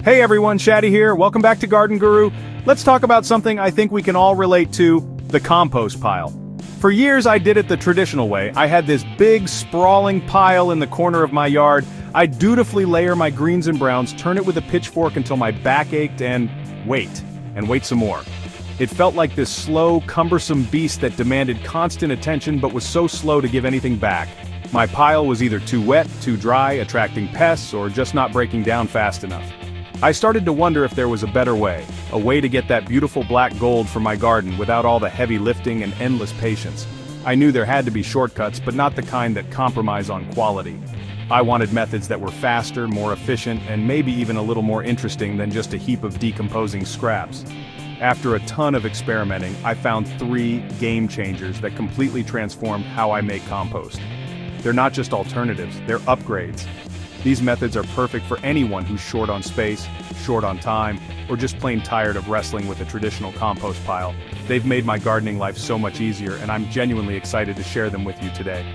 Hey everyone, Shaddy here, welcome back to Garden Guru. Let's talk about something I think we can all relate to, the compost pile. For years I did it the traditional way. I had this big, sprawling pile in the corner of my yard. I'd dutifully layer my greens and browns, turn it with a pitchfork until my back ached, and wait some more. It felt like this slow, cumbersome beast that demanded constant attention but was so slow to give anything back. My pile was either too wet, too dry, attracting pests, or just not breaking down fast enough. I started to wonder if there was a better way, a way to get that beautiful black gold for my garden without all the heavy lifting and endless patience. I knew there had to be shortcuts, but not the kind that compromise on quality. I wanted methods that were faster, more efficient, and maybe even a little more interesting than just a heap of decomposing scraps. After a ton of experimenting, I found 3 game changers that completely transformed how I make compost. They're not just alternatives, they're upgrades. These methods are perfect for anyone who's short on space, short on time, or just plain tired of wrestling with a traditional compost pile. They've made my gardening life so much easier, and I'm genuinely excited to share them with you today.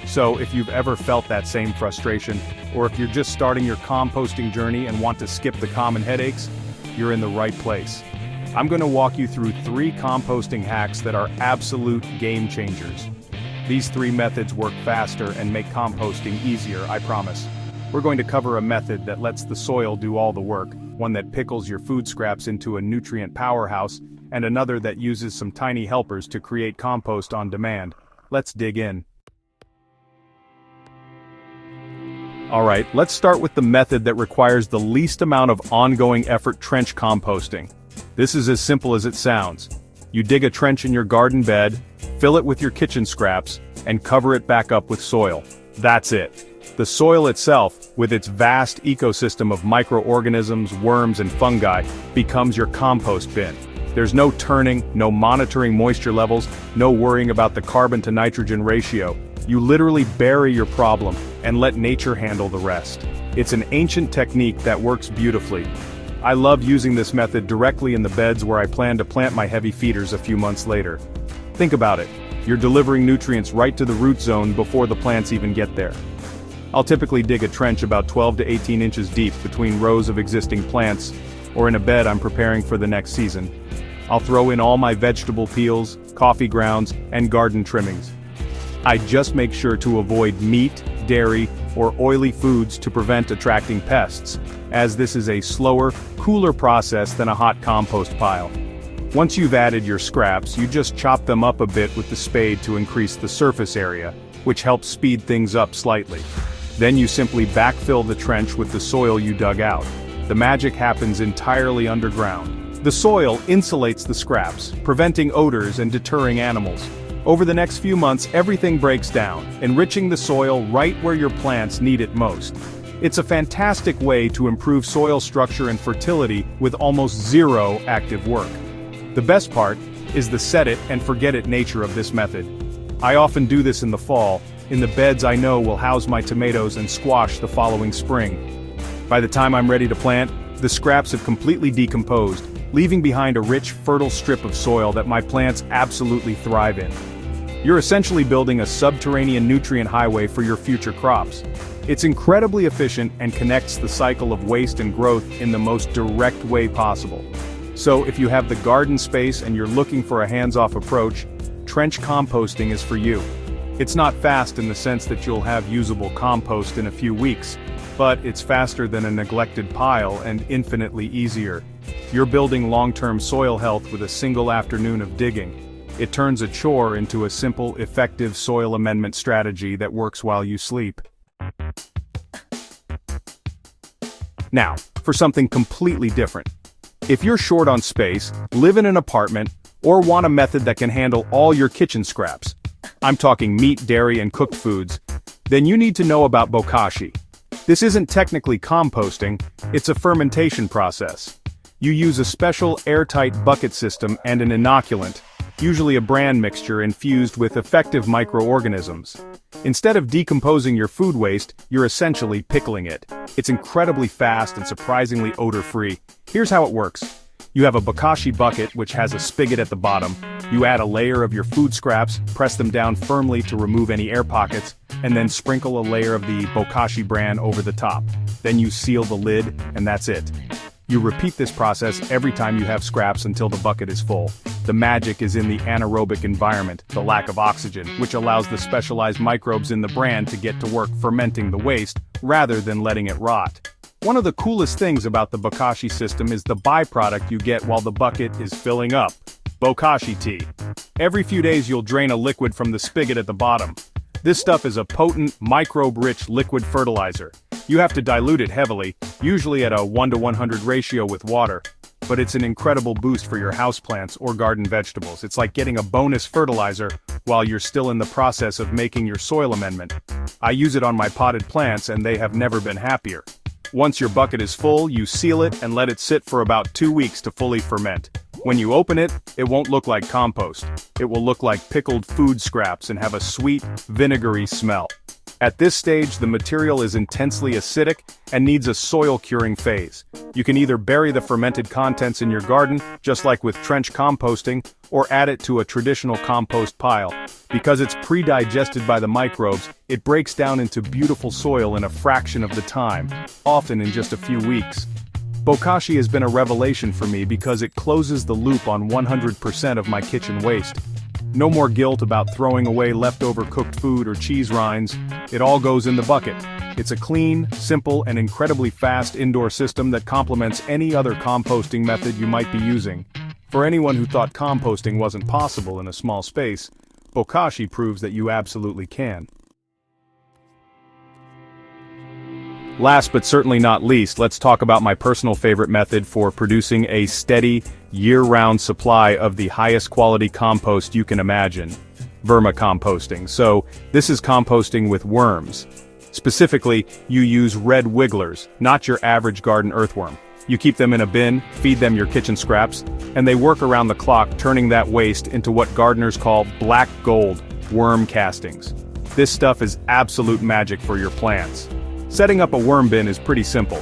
So if you've ever felt that same frustration, or if you're just starting your composting journey and want to skip the common headaches, you're in the right place. I'm going to walk you through 3 composting hacks that are absolute game changers. These 3 methods work faster and make composting easier, I promise. We're going to cover a method that lets the soil do all the work, one that pickles your food scraps into a nutrient powerhouse, and another that uses some tiny helpers to create compost on demand. Let's dig in. Alright, let's start with the method that requires the least amount of ongoing effort: trench composting. This is as simple as it sounds. You dig a trench in your garden bed, fill it with your kitchen scraps, and cover it back up with soil. That's it. The soil itself, with its vast ecosystem of microorganisms, worms, and fungi, becomes your compost bin. There's no turning, no monitoring moisture levels, no worrying about the carbon to nitrogen ratio. You literally bury your problem and let nature handle the rest. It's an ancient technique that works beautifully. I love using this method directly in the beds where I plan to plant my heavy feeders a few months later. Think about it. You're delivering nutrients right to the root zone before the plants even get there. I'll typically dig a trench about 12 to 18 inches deep between rows of existing plants, or in a bed I'm preparing for the next season. I'll throw in all my vegetable peels, coffee grounds, and garden trimmings. I just make sure to avoid meat, dairy, or oily foods to prevent attracting pests, as this is a slower, cooler process than a hot compost pile. Once you've added your scraps, you just chop them up a bit with the spade to increase the surface area, which helps speed things up slightly. Then you simply backfill the trench with the soil you dug out. The magic happens entirely underground. The soil insulates the scraps, preventing odors and deterring animals. Over the next few months, everything breaks down, enriching the soil right where your plants need it most. It's a fantastic way to improve soil structure and fertility with almost zero active work. The best part is the set it and forget it nature of this method. I often do this in the fall, in the beds I know will house my tomatoes and squash the following spring. By the time I'm ready to plant, the scraps have completely decomposed, leaving behind a rich, fertile strip of soil that my plants absolutely thrive in. You're essentially building a subterranean nutrient highway for your future crops. It's incredibly efficient and connects the cycle of waste and growth in the most direct way possible. So if you have the garden space and you're looking for a hands-off approach, trench composting is for you. It's not fast in the sense that you'll have usable compost in a few weeks, but it's faster than a neglected pile and infinitely easier. You're building long-term soil health with a single afternoon of digging. It turns a chore into a simple, effective soil amendment strategy that works while you sleep. Now, for something completely different. If you're short on space, live in an apartment, or want a method that can handle all your kitchen scraps, I'm talking meat, dairy, and cooked foods, then you need to know about bokashi. This isn't technically composting, it's a fermentation process. You use a special airtight bucket system and an inoculant, usually a bran mixture infused with effective microorganisms. Instead of decomposing your food waste, you're essentially pickling it. It's incredibly fast and surprisingly odor-free. Here's how it works. You have a bokashi bucket which has a spigot at the bottom. You add a layer of your food scraps, press them down firmly to remove any air pockets, and then sprinkle a layer of the bokashi bran over the top. Then you seal the lid, and that's it. You repeat this process every time you have scraps until the bucket is full. The magic is in the anaerobic environment, the lack of oxygen, which allows the specialized microbes in the brand to get to work fermenting the waste, rather than letting it rot. One of the coolest things about the bokashi system is the byproduct you get while the bucket is filling up. Bokashi tea. Every few days you'll drain a liquid from the spigot at the bottom. This stuff is a potent, microbe-rich liquid fertilizer. You have to dilute it heavily, usually at a 1:100 ratio with water, but it's an incredible boost for your houseplants or garden vegetables. It's like getting a bonus fertilizer while you're still in the process of making your soil amendment. I use it on my potted plants and they have never been happier. Once your bucket is full, you seal it and let it sit for about 2 weeks to fully ferment. When you open it, it won't look like compost. It will look like pickled food scraps and have a sweet, vinegary smell. At this stage, the material is intensely acidic and needs a soil curing phase. You can either bury the fermented contents in your garden, just like with trench composting, or add it to a traditional compost pile. Because it's pre-digested by the microbes, it breaks down into beautiful soil in a fraction of the time, often in just a few weeks. Bokashi has been a revelation for me because it closes the loop on 100% of my kitchen waste. No more guilt about throwing away leftover cooked food or cheese rinds. It all goes in the bucket. It's a clean, simple, and incredibly fast indoor system that complements any other composting method you might be using. For anyone who thought composting wasn't possible in a small space, Bokashi proves that you absolutely can. Last but certainly not least, let's talk about my personal favorite method for producing a steady, year-round supply of the highest quality compost you can imagine: vermicomposting. So, this is composting with worms. Specifically, you use red wigglers, not your average garden earthworm. You keep them in a bin, feed them your kitchen scraps, and they work around the clock turning that waste into what gardeners call black gold worm castings. This stuff is absolute magic for your plants. Setting up a worm bin is pretty simple.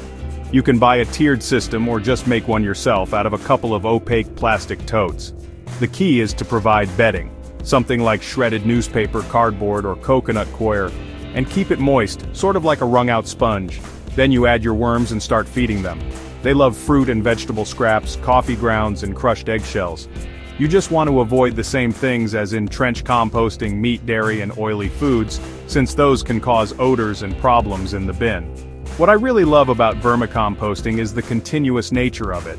You can buy a tiered system or just make one yourself out of a couple of opaque plastic totes. The key is to provide bedding, something like shredded newspaper, cardboard, or coconut coir, and keep it moist, sort of like a wrung-out sponge. Then you add your worms and start feeding them. They love fruit and vegetable scraps, coffee grounds, and crushed eggshells. You just want to avoid the same things as in trench composting: meat, dairy, and oily foods, since those can cause odors and problems in the bin. What I really love about vermicomposting is the continuous nature of it.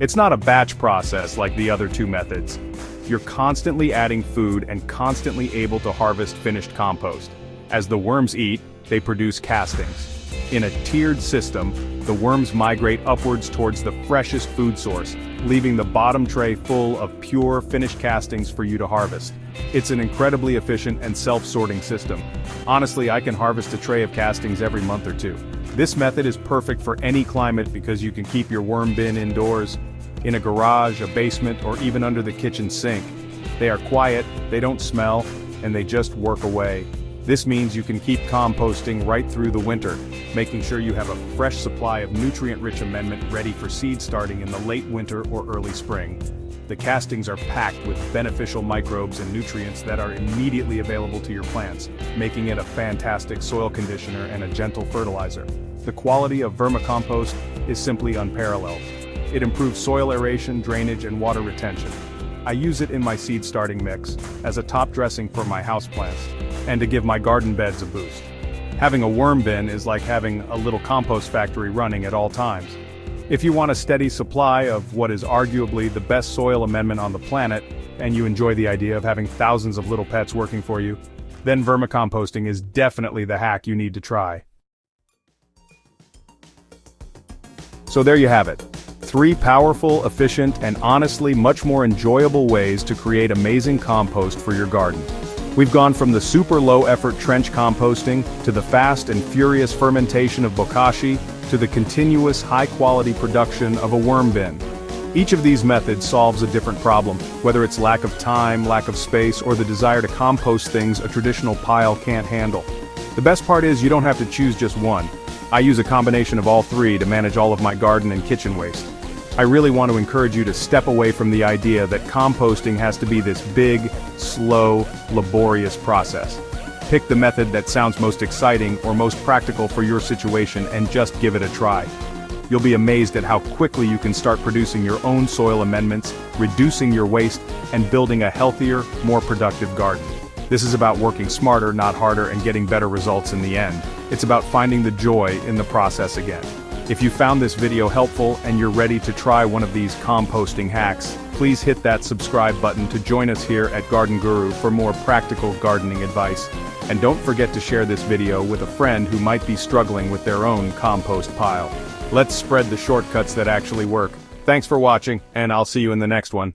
It's not a batch process like the other two methods. You're constantly adding food and constantly able to harvest finished compost. As the worms eat, they produce castings. In a tiered system, the worms migrate upwards towards the freshest food source, leaving the bottom tray full of pure, finished castings for you to harvest. It's an incredibly efficient and self-sorting system. Honestly, I can harvest a tray of castings every month or two. This method is perfect for any climate because you can keep your worm bin indoors, in a garage, a basement, or even under the kitchen sink. They are quiet, they don't smell, and they just work away. This means you can keep composting right through the winter, making sure you have a fresh supply of nutrient-rich amendment ready for seed starting in the late winter or early spring. The castings are packed with beneficial microbes and nutrients that are immediately available to your plants, making it a fantastic soil conditioner and a gentle fertilizer. The quality of vermicompost is simply unparalleled. It improves soil aeration, drainage, and water retention. I use it in my seed starting mix, as a top dressing for my houseplants, and to give my garden beds a boost. Having a worm bin is like having a little compost factory running at all times. If you want a steady supply of what is arguably the best soil amendment on the planet, and you enjoy the idea of having thousands of little pets working for you, then vermicomposting is definitely the hack you need to try. So there you have it. 3 powerful, efficient, and honestly much more enjoyable ways to create amazing compost for your garden. We've gone from the super low-effort trench composting, to the fast and furious fermentation of bokashi, to the continuous high-quality production of a worm bin. Each of these methods solves a different problem, whether it's lack of time, lack of space, or the desire to compost things a traditional pile can't handle. The best part is you don't have to choose just one. I use a combination of all 3 to manage all of my garden and kitchen waste. I really want to encourage you to step away from the idea that composting has to be this big, slow, laborious process. Pick the method that sounds most exciting or most practical for your situation and just give it a try. You'll be amazed at how quickly you can start producing your own soil amendments, reducing your waste, and building a healthier, more productive garden. This is about working smarter, not harder, and getting better results in the end. It's about finding the joy in the process again. If you found this video helpful and you're ready to try one of these composting hacks, please hit that subscribe button to join us here at Garden Guru for more practical gardening advice. And don't forget to share this video with a friend who might be struggling with their own compost pile. Let's spread the shortcuts that actually work. Thanks for watching, and I'll see you in the next one.